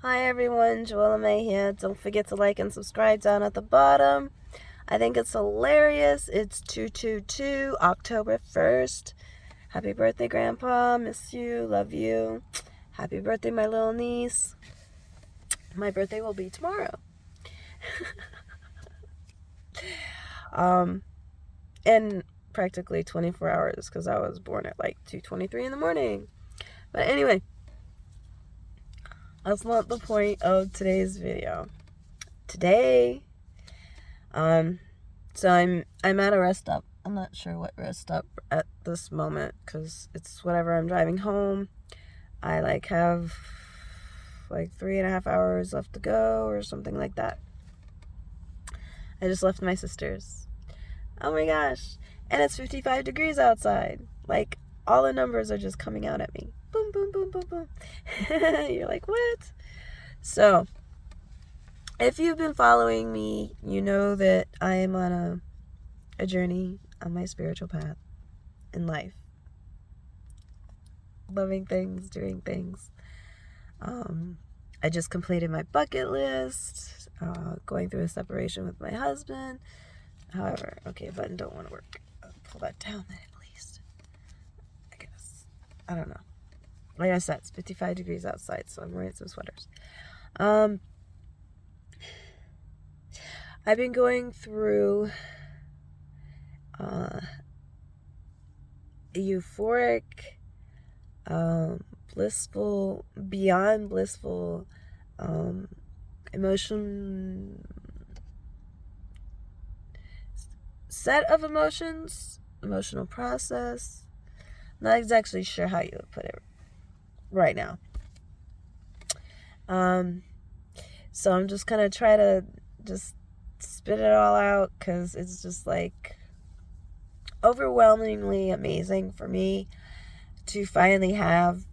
Hi everyone, Joella here. Don't forget to like and subscribe down at the bottom. I think it's hilarious. It's 222, October 1st. Happy birthday, Grandpa. Miss you. Love you. Happy birthday, my little niece. My birthday will be tomorrow. In practically 24 hours because I was born at like 2:23 in the morning. But anyway, that's not the point of today's video. Today, so I'm at a rest stop. I'm not sure what rest stop at this moment because it's whatever. I'm driving home. I have 3.5 hours left to go or something like that. I just left my sister's. Oh my gosh. And it's 55 degrees outside. Like, all the numbers are just coming out at me. Boom, boom, boom, boom, boom. You're like, what? So, if you've been following me, you know that I am on a journey on my spiritual path in life. Loving things, doing things. I just completed my bucket list, going through a separation with my husband. However, okay, button don't want to work. I'll pull that down then at least. I guess. I don't know. Like I said, it's 55 degrees outside, so I'm wearing some sweaters. I've been going through euphoric, blissful, beyond blissful, set of emotions, emotional process. Not exactly sure how you would put it right now. So I'm just gonna try to just spit it all out because it's just like overwhelmingly amazing for me to finally have,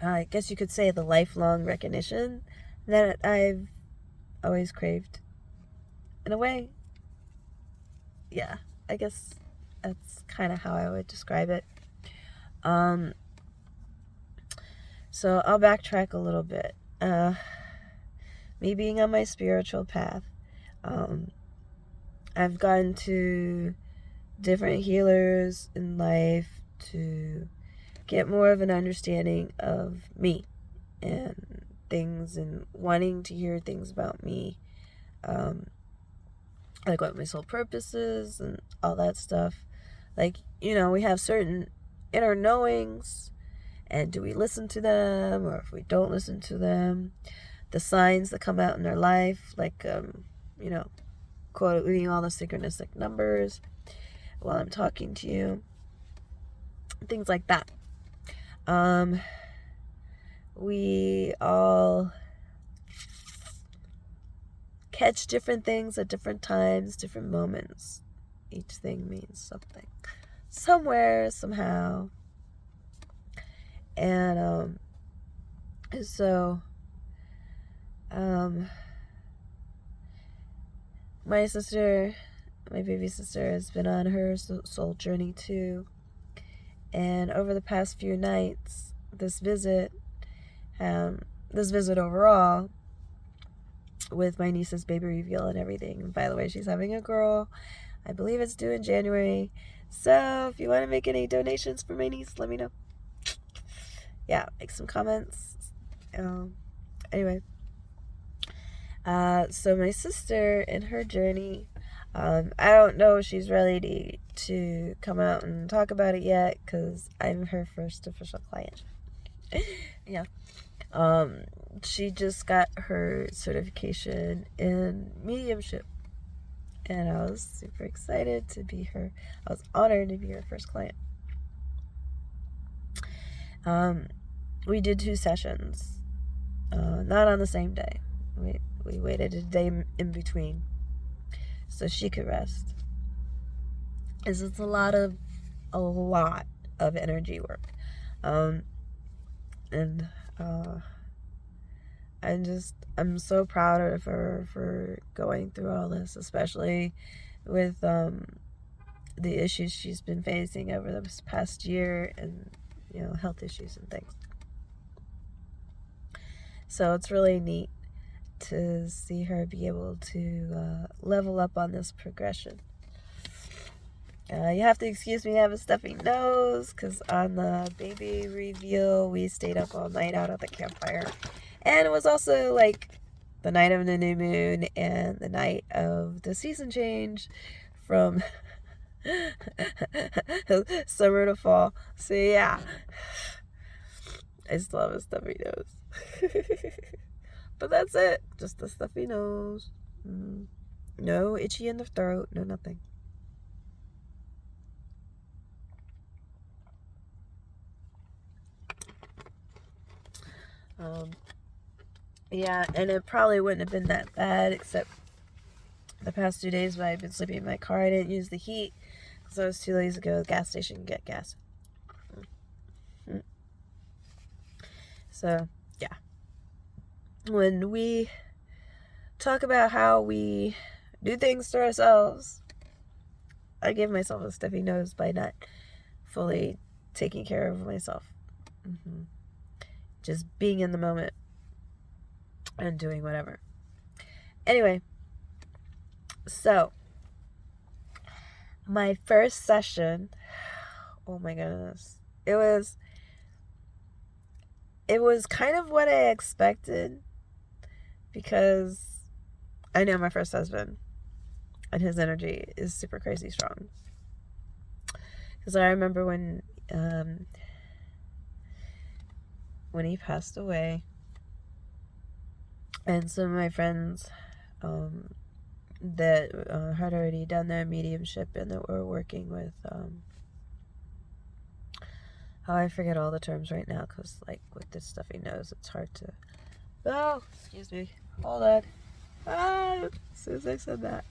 I guess you could say, the lifelong recognition that I've always craved. In a way, yeah, I guess that's kind of how I would describe it. So I'll backtrack a little bit. Me being on my spiritual path, I've gone to different healers in life to get more of an understanding of me and things, and wanting to hear things about me, like what my soul purpose is and all that stuff. Like, we have certain inner knowings, and do we listen to them, or if we don't listen to them, the signs that come out in their life, like quoting all the synchronistic numbers while I'm talking to you, things like that. We all catch different things at different times, different moments. Each thing means something, somewhere, somehow. And so my sister, my baby sister, has been on her soul journey too. And over the past few nights, this visit overall, with my niece's baby reveal and everything. And by the way, she's having a girl. I believe it's due in January. So if you want to make any donations for my niece, let me know. Yeah, make some comments. Anyway. So my sister, in her journey, I don't know if she's ready to come out and talk about it yet, because I'm her first official client. Yeah. She just got her certification in mediumship, and I was super excited to be I was honored to be her first client. We did 2 sessions, not on the same day. We waited a day in between so she could rest. It's a lot of energy work. And I'm so proud of her for going through all this, especially with the issues she's been facing over this past year, and health issues and things. So it's really neat to see her be able to level up on this progression. You have to excuse me, I have a stuffy nose, because on the baby reveal, we stayed up all night out at the campfire. And it was also like the night of the new moon and the night of the season change from summer to fall. So yeah, I still have a stuffy nose. But that's it. Just a stuffy nose. No itchy in the throat. No nothing. Yeah, and it probably wouldn't have been that bad, except the past 2 days when I've been sleeping in my car, I didn't use the heat because I was too lazy to go to the gas station and get gas. So, yeah. When we talk about how we do things to ourselves, I give myself a stuffy nose by not fully taking care of myself. Just being in the moment and doing whatever. Anyway, so my first session, oh my goodness, it was kind of what I expected, because I know my first husband and his energy is super crazy strong. Because I remember when he passed away, and some of my friends that had already done their mediumship and that were working with I forget all the terms right now, because like with this stuffy nose it's hard to, oh, excuse me, hold on, as soon as I said that.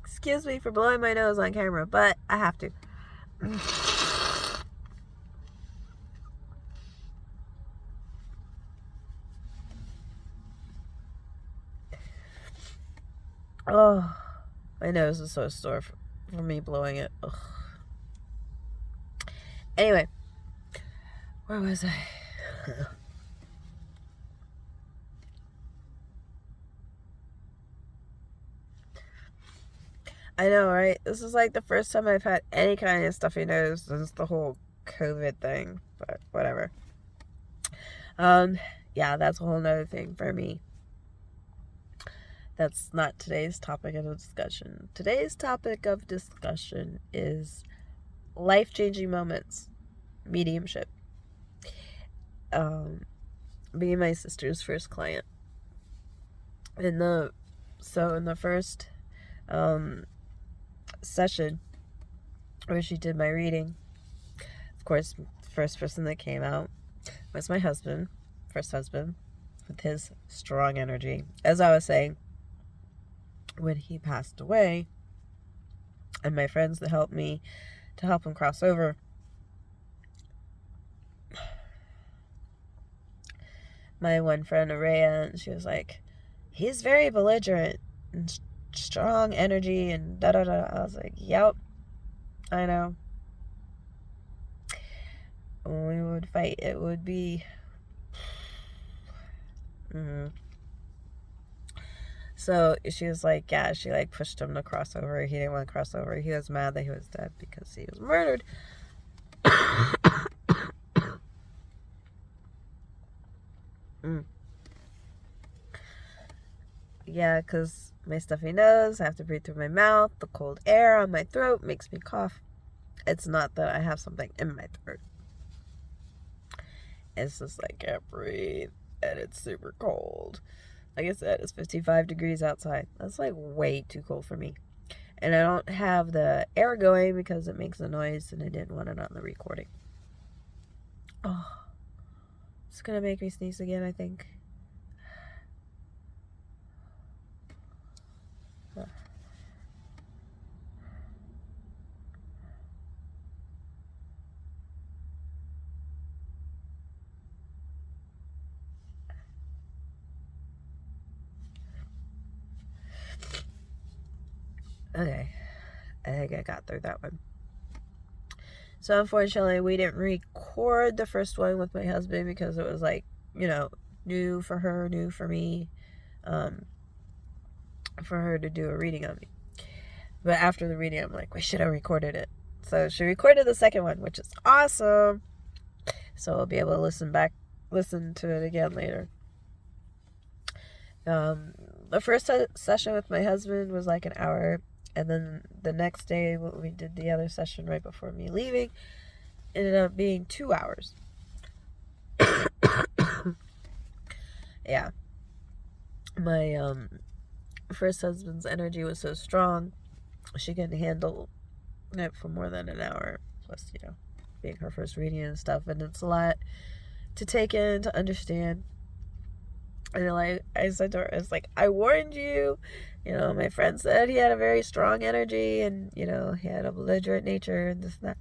Excuse me for blowing my nose on camera, but I have to. Oh, my nose is so sore for me blowing it. Ugh. Anyway, where was I? I know, right? This is like the first time I've had any kind of stuffy nose since the whole COVID thing, but whatever. Yeah, that's a whole nother thing for me. That's not today's topic of discussion. Today's topic of discussion is life-changing moments, mediumship. Being my sister's first client. In the first session where she did my reading, of course, the first person that came out was my husband, first husband, with his strong energy. As I was saying, when he passed away, and my friends that helped me to help him cross over, my one friend Araya, and she was like, he's very belligerent and strong energy and da da da. I was like, yep, I know. When we would fight, it would be So she was like, yeah, she like pushed him to cross over. He didn't want to cross over. He was mad that he was dead because he was murdered. Yeah, because my stuffy nose, I have to breathe through my mouth. The cold air on my throat makes me cough. It's not that I have something in my throat. It's just I can't breathe, and it's super cold. Like I said, it's 55 degrees outside. That's like way too cold for me. And I don't have the air going because it makes a noise, and I didn't want it on the recording. Oh, it's gonna make me sneeze again, I think. Okay, I think I got through that one. So unfortunately, we didn't record the first one with my husband because it was like, new for her, new for me, for her to do a reading on me. But after the reading, I'm like, we should have recorded it. So she recorded the second one, which is awesome. So I'll be able to listen to it again later. The first session with my husband was like an hour, and then the next day when we did the other session right before me leaving, ended up being 2 hours. Yeah. My first husband's energy was so strong, she couldn't handle it for more than an hour. Plus, being her first reading and stuff, and it's a lot to take in, to understand. And like I said to her, it's like, I warned you. My friend said he had a very strong energy, and he had a belligerent nature and this and that.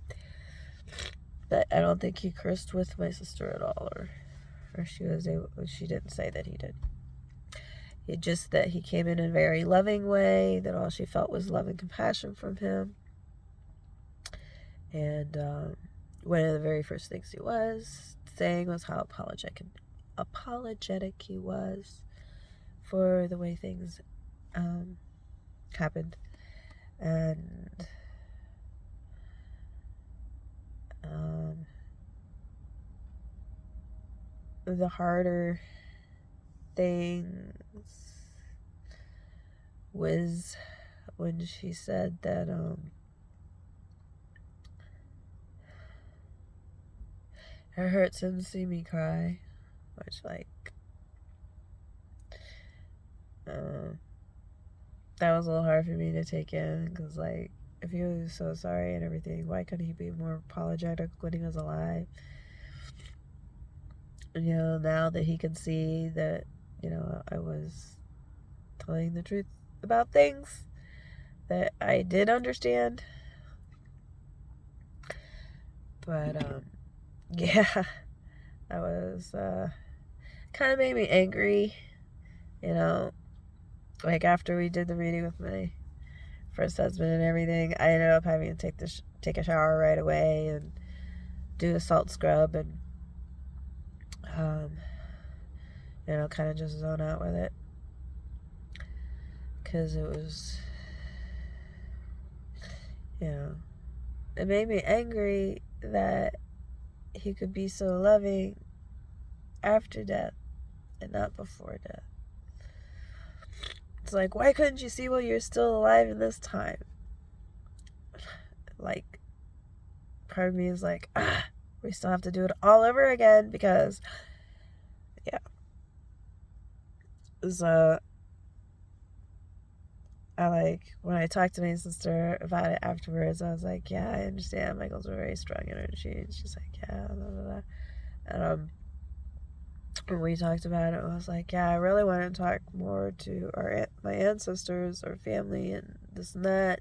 But I don't think he cursed with my sister at all, or she didn't say that he did. It just that he came in a very loving way, that all she felt was love and compassion from him. And one of the very first things he was saying was how apologetic he was for the way things happened. And the harder things was when she said that it hurts him to see me cry, which that was a little hard for me to take in, because if he was so sorry and everything, why couldn't he be more apologetic when he was alive? Now that he can see that I was telling the truth about things that I did understand. But yeah, that was kind of made me angry. After we did the reading with my first husband and everything, I ended up having to take a shower right away and do a salt scrub and kind of just zone out with it, because it was, it made me angry that he could be so loving after death and not before death. It's like, why couldn't you see while you're still alive in this time? Part of me is like, we still have to do it all over again, because, yeah. So, when I talked to my sister about it afterwards, I was like, yeah, I understand. Michael's a very strong energy. And she's like, yeah, blah, blah, blah. And when we talked about it, I was like, yeah, I really want to talk more to my ancestors or family and this and that.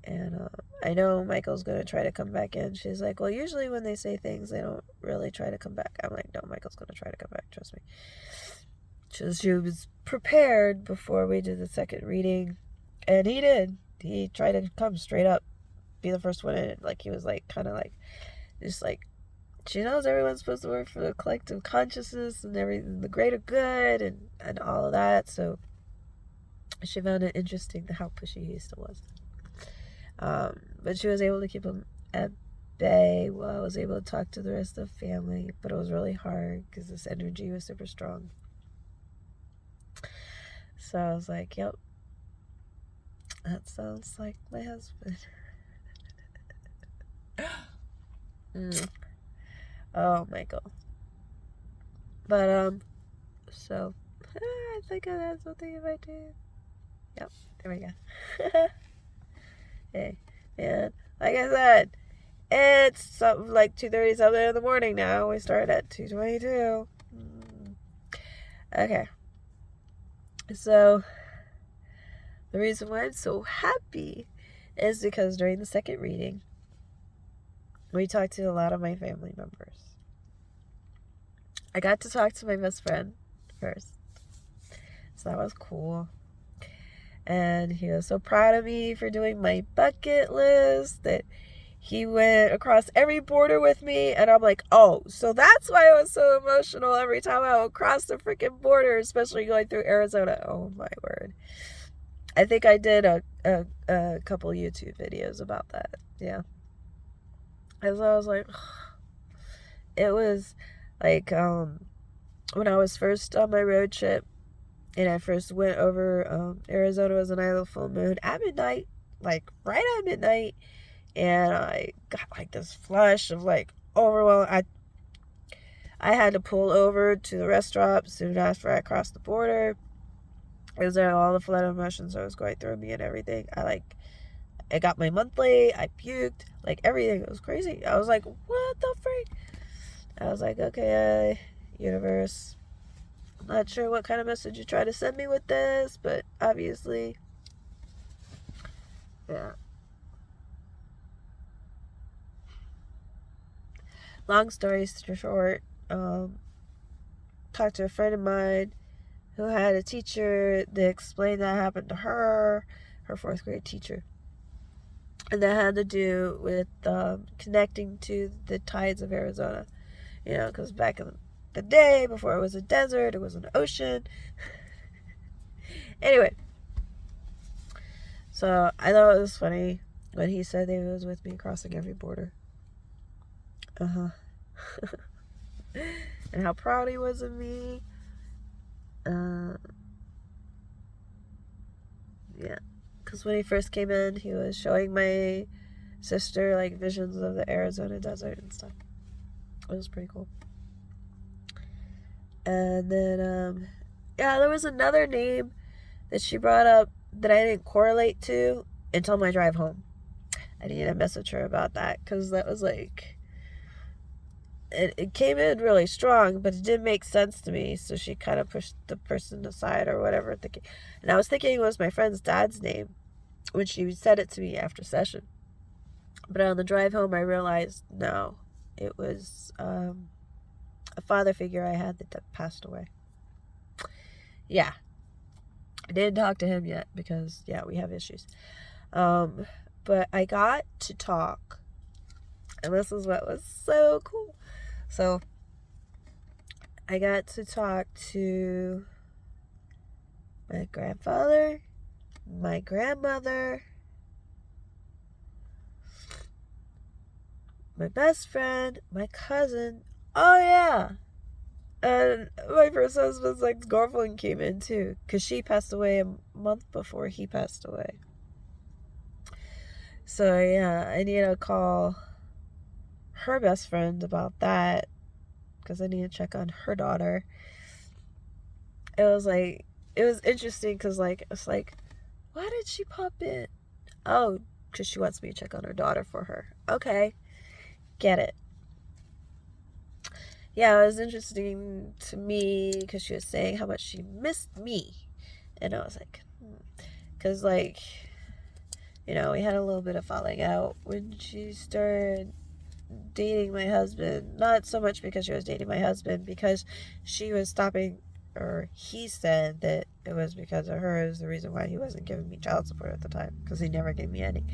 And I know Michael's going to try to come back in. She's like, well, usually when they say things, they don't really try to come back. I'm like, no, Michael's going to try to come back. Trust me. She was prepared before we did the second reading. And he did. He tried to come straight up, be the first one in. He was she knows everyone's supposed to work for the collective consciousness and everything, the greater good and all of that. So she found it interesting how pushy he still was. But she was able to keep him at bay while I was able to talk to the rest of the family. But it was really hard because this energy was super strong. So I was like, yep, that sounds like my husband. Oh, Michael. But, so, I think I had something in my teeth. Yep, there we go. Hey, man, like I said, it's something like 2:30 something in the morning now. We started at 2:22. Okay. So, the reason why I'm so happy is because during the second reading, we talked to a lot of my family members. I got to talk to my best friend first, so that was cool. And he was so proud of me for doing my bucket list that he went across every border with me. And I'm like, oh, so that's why I was so emotional every time I would cross the freaking border, especially going through Arizona. Oh, my word. I think I did a couple YouTube videos about that. Yeah. And so I was like, it was like, when I was first on my road trip, and I first went over Arizona was a night of the full moon at midnight, like right at midnight, and I got like this flush of like overwhelming. I had to pull over to the restaurant soon after I crossed the border. It was all the flood of emotions that was going through me and everything. I got my monthly. I puked, like everything. It was crazy. I was like, what the freak? I was like, okay, universe. I'm not sure what kind of message you try to send me with this, but obviously, yeah. Long story short, talked to a friend of mine who had a teacher that explained that happened to her fourth grade teacher. And that had to do with connecting to the tides of Arizona. You know, because back in the day, before it was a desert, it was an ocean. Anyway, so I thought it was funny when he said that he was with me crossing every border. And how proud he was of me. Yeah. Because when he first came in, he was showing my sister like visions of the Arizona desert and stuff. It was pretty cool. And then, yeah, there was another name that she brought up that I didn't correlate to until my drive home. I need to message her about that because that was like, it came in really strong, but it didn't make sense to me. So she kind of pushed the person aside or whatever. And I was thinking it was my friend's dad's name when she said it to me after session. But on the drive home, I realized, no, it was a father figure I had that passed away. Yeah. I didn't talk to him yet because, yeah, we have issues. But I got to talk, and this is what was so cool. So I got to talk to my grandfather, my grandmother, my best friend, my cousin. Oh, yeah. And my first husband's ex-girlfriend came in too, because she passed away a month before he passed away. So yeah, I need to call her best friend about that, because I need to check on her daughter. It was interesting, because it's like, why did she pop in? Oh, because she wants me to check on her daughter for her. Okay, get it. Yeah, it was interesting to me because she was saying how much she missed me. And I was like, because, you know, we had a little bit of falling out when she started dating my husband. Not so much because she was dating my husband, because she was stopping, or he said that it was because of her is the reason why he wasn't giving me child support at the time, because he never gave me any.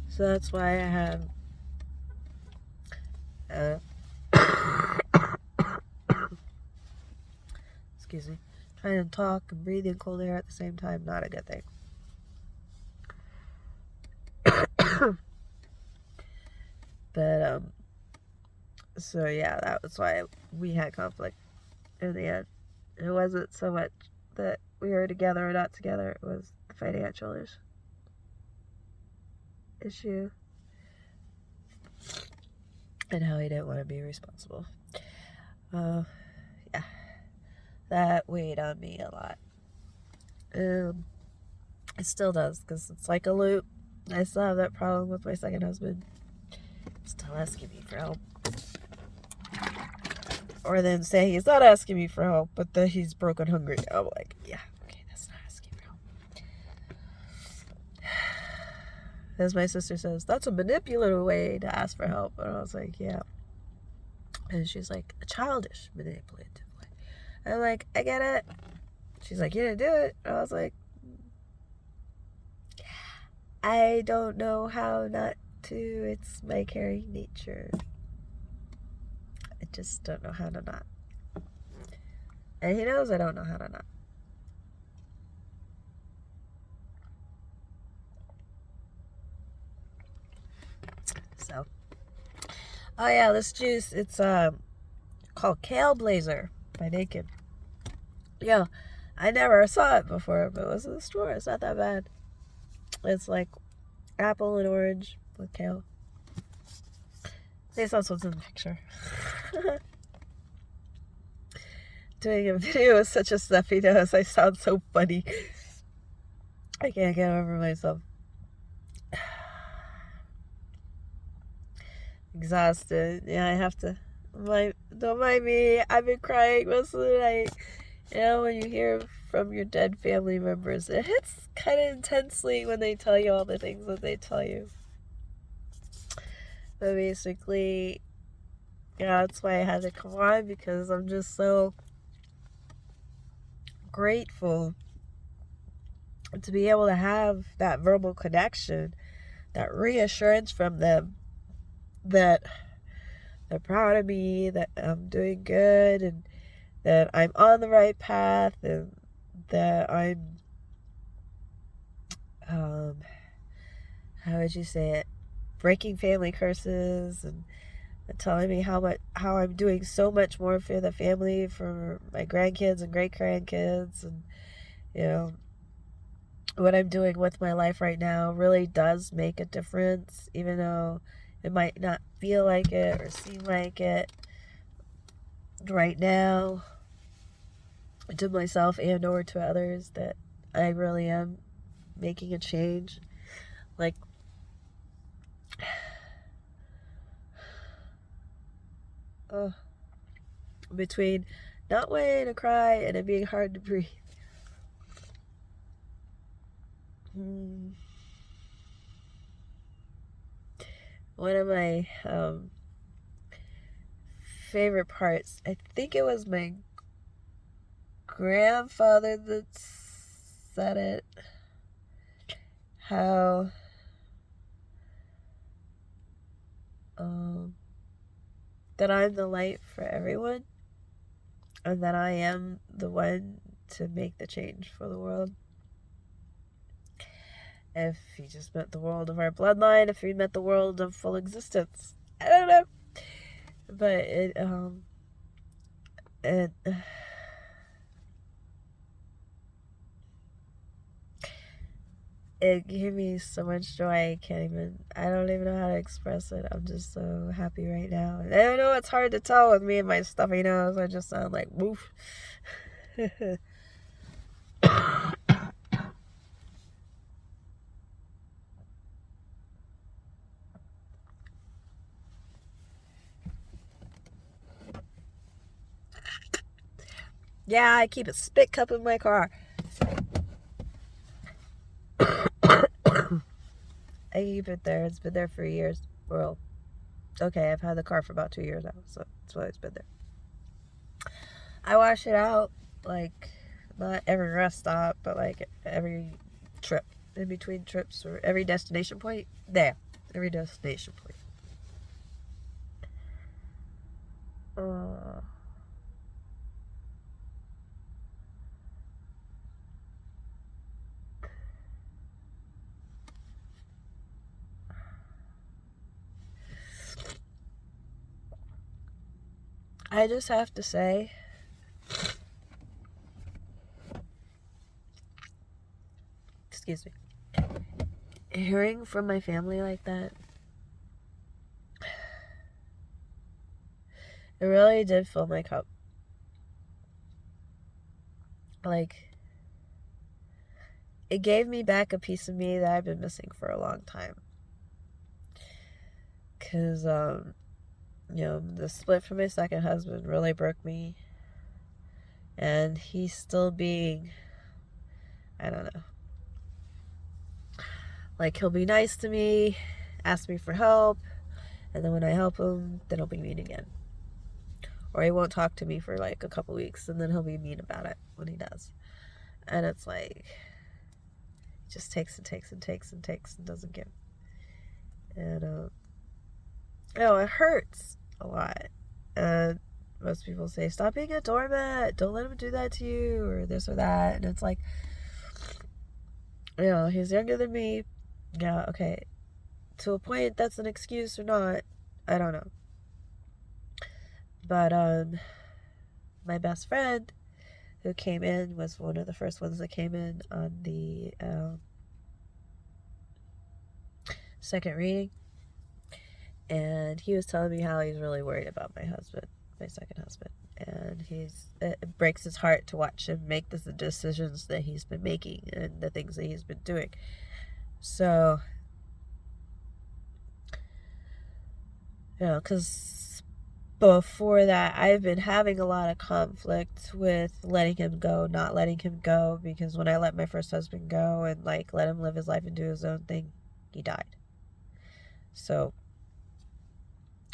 So that's why I had excuse me, trying to talk and breathing cold air at the same time, not a good thing. But so yeah, that was why we had conflict in the end. It wasn't so much that we were together or not together, it was the financial issue and how he didn't want to be responsible. Yeah, that weighed on me a lot. It still does, because it's like a loop. I still have that problem with my second husband still asking me for help, or then saying he's not asking me for help, but that he's broke and hungry. I'm like, yeah, okay, that's not asking for help. As my sister says, that's a manipulative way to ask for help. And I was like, yeah. And she's like, a childish manipulative way. I'm like, I get it. She's like, you didn't do it. And I was like, I don't know how not to. It's my caring nature. I just don't know how to not. And he knows I don't know how to not. So, oh yeah, this juice, it's called Kale Blazer by Naked. Yo, I never saw it before, but it was in the store. It's not that bad. It's like apple and orange with kale. At least that's what's in the picture. Doing a video with such a stuffy nose, I sound so funny. I can't get over myself. Exhausted. Yeah, I have to. Don't mind me. I've been crying most of the night. You know, when you hear from your dead family members, it hits kind of intensely when they tell you all the things that they tell you. But basically, yeah, that's why I had to come on, because I'm just so grateful to be able to have that verbal connection, that reassurance from them that they're proud of me, that I'm doing good, and that I'm on the right path, and that I'm, how would you say it, breaking family curses, and telling me how I'm doing so much more for the family, for my grandkids and great grandkids, and you know, what I'm doing with my life right now really does make a difference, even though it might not feel like it or seem like it right now, to myself and or to others, that I really am making a change. Like, between not wanting to cry and it being hard to breathe. One of my favorite parts, I think it was my grandfather that said it, how that I'm the light for everyone, and that I am the one to make the change for the world. If he just meant the world of our bloodline, if he meant the world of full existence, I don't know. But it gave me so much joy. I don't even know how to express it. I'm just so happy right now. And I know it's hard to tell with me and my stuffy nose. I just sound like woof. Yeah, I keep a spit cup in my car. I keep it there. It's been there for years. Well, okay, I've had the car for about 2 years now, so that's why it's been there. I wash it out, like, not every rest stop, but like every trip, in between trips, or every destination point. There, every destination point. I just have to say, excuse me, hearing from my family like that, it really did fill my cup. Like, it gave me back a piece of me that I've been missing for a long time. Because, you know, the split from my second husband really broke me. And he's still being, I don't know, like, he'll be nice to me, ask me for help, and then when I help him, then he'll be mean again. Or he won't talk to me for like a couple weeks, and then he'll be mean about it when he does. And it's like, just takes and takes and takes and takes and doesn't give. And, it hurts a lot. And most people say, stop being a doormat. Don't let him do that to you, or this or that. And it's like, he's younger than me. Yeah, okay. To a point, that's an excuse or not, I don't know. But, my best friend who came in was one of the first ones that came in on the second reading. And he was telling me how he's really worried about my husband, my second husband. And it breaks his heart to watch him make the decisions that he's been making and the things that he's been doing. So, because before that, I've been having a lot of conflict with letting him go, not letting him go, because when I let my first husband go and let him live his life and do his own thing, he died. So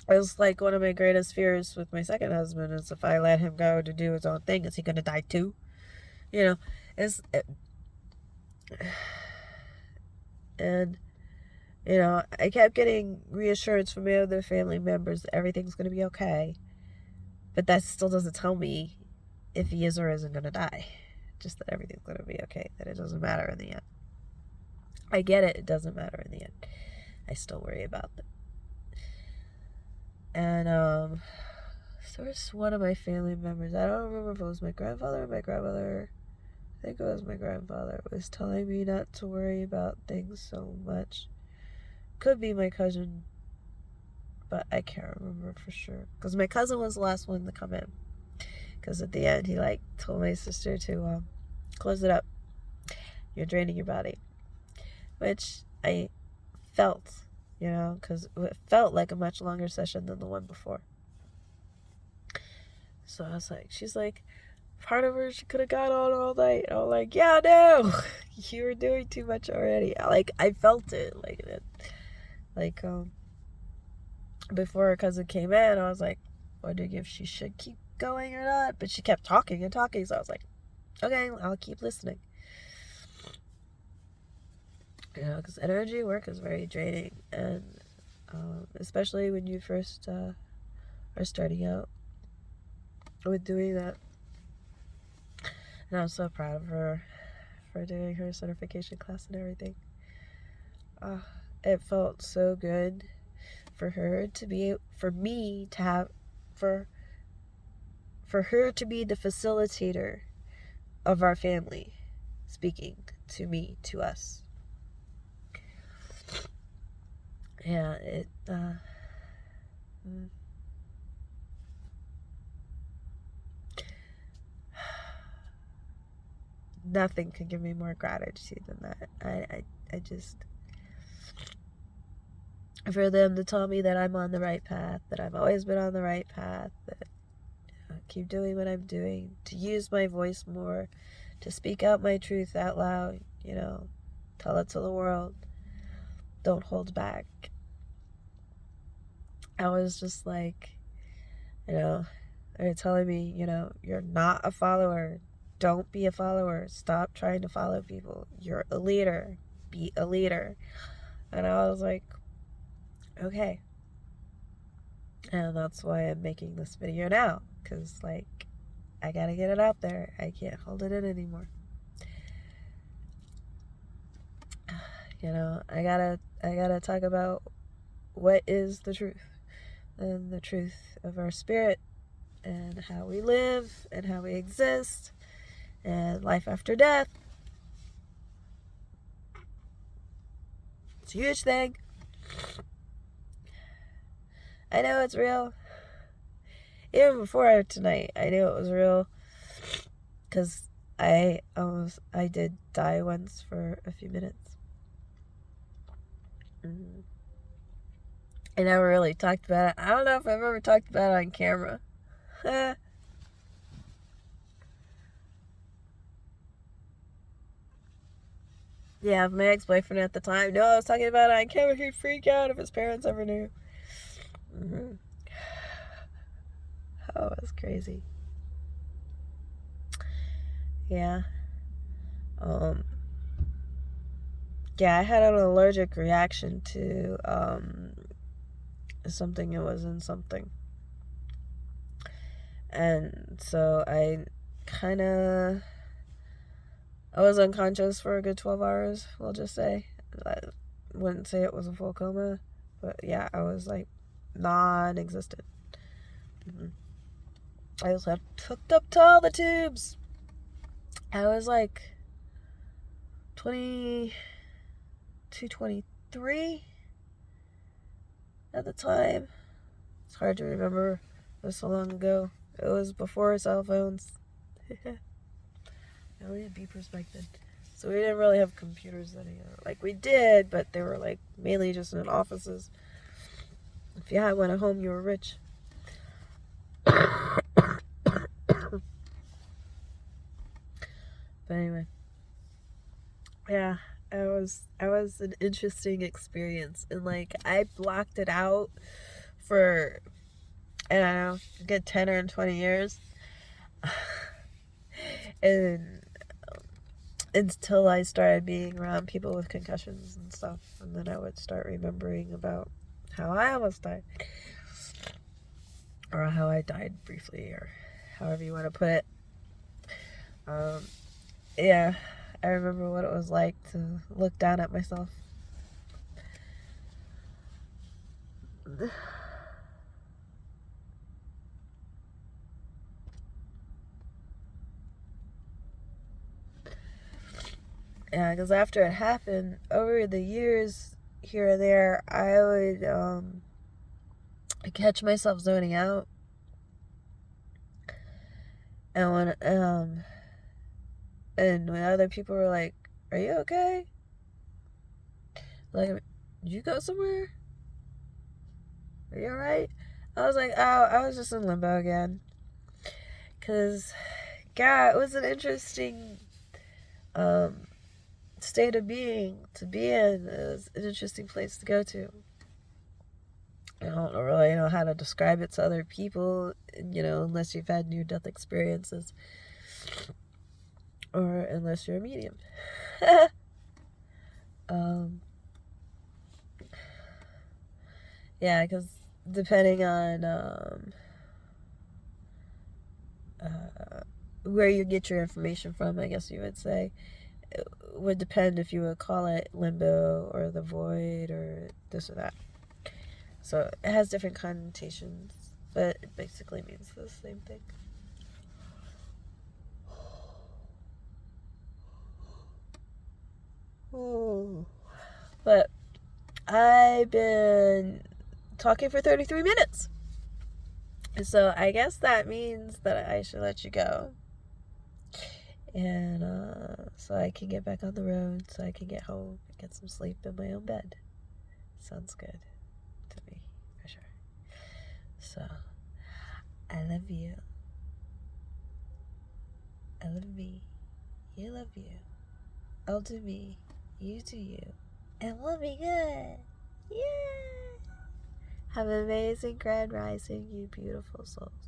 it was like one of my greatest fears with my second husband is, if I let him go to do his own thing, is he going to die too? And I kept getting reassurance from my other family members that everything's going to be okay. But that still doesn't tell me if he is or isn't going to die. Just that everything's going to be okay, that it doesn't matter in the end. I get it doesn't matter in the end. I still worry about them. And so there's one of my family members, I don't remember if it was my grandfather or my grandmother, I think it was my grandfather, was telling me not to worry about things so much. Could be my cousin, but I can't remember for sure. Because my cousin was the last one to come in. Because at the end, he told my sister to close it up. You're draining your body. Which I felt, because it felt like a much longer session than the one before. So I was like, she's like, part of her, she could have gone on all night. And I'm like, yeah, no, you were doing too much already. I felt it, before her cousin came in, I was like, wondering if she should keep going or not. But she kept talking and talking, so I was like, okay, I'll keep listening. Because energy work is very draining, and especially when you first are starting out with doing that. And I'm so proud of her for doing her certification class and everything. It felt so good for her to be, for me to have, for her to be the facilitator of our family, speaking to me, to us. Yeah, nothing could give me more gratitude than that. I just, for them to tell me that I'm on the right path, that I've always been on the right path, that I keep doing what I'm doing, to use my voice more, to speak out my truth out loud, tell it to the world, don't hold back. I was just like, they're telling me, you're not a follower. Don't be a follower. Stop trying to follow people. You're a leader. Be a leader. And I was like, okay. And that's why I'm making this video now. Because, I gotta get it out there. I can't hold it in anymore. I gotta talk about what is the truth. And the truth of our spirit. And how we live. And how we exist. And life after death. It's a huge thing. I know it's real. Even before tonight, I knew it was real. Because I did die once for a few minutes. I never really talked about it. I don't know if I've ever talked about it on camera. Yeah, my ex-boyfriend at the time, no, I was talking about it on camera, he'd freak out if his parents ever knew. Oh, it was crazy. Yeah. Yeah, I had an allergic reaction to something. It was in something. And so I was unconscious for a good 12 hours, we'll just say. I wouldn't say it was a full coma, but yeah, I was like non-existent. I was like hooked up to all the tubes. I was like 22, 23 at the time. It's hard to remember. It was so long ago. It was before cell phones. Yeah, we had beepers back then. So we didn't really have computers then. Like, we did, but they were like mainly just in offices. If you had one at home, you were rich. But anyway, yeah, I was an interesting experience, and like I blocked it out for, I don't know, a good 10 or 20 years, and until I started being around people with concussions and stuff, and then I would start remembering about how I almost died, or how I died briefly, or however you want to put it. Yeah, I remember what it was like to look down at myself. Yeah, because after it happened, over the years, here and there, I would catch myself zoning out. And when other people were like, "Are you okay? Like, did you go somewhere? Are you alright?" I was like, "Oh, I was just in limbo again." Because, God, it was an interesting state of being to be in. It was an interesting place to go to. I don't really know how to describe it to other people, unless you've had near-death experiences, or unless you're a medium. Yeah, because depending on where you get your information from, I guess you would say, it would depend if you would call it limbo or the void or this or that. So it has different connotations, but it basically means the same thing. But I've been talking for 33 minutes. So I guess that means that I should let you go. And so I can get back on the road, so I can get home and get some sleep in my own bed. Sounds good to me, for sure. So, I love you. I love me. You love you. I'll do me. You do you. And we'll be good. Yeah. Have an amazing grand rising, you beautiful souls.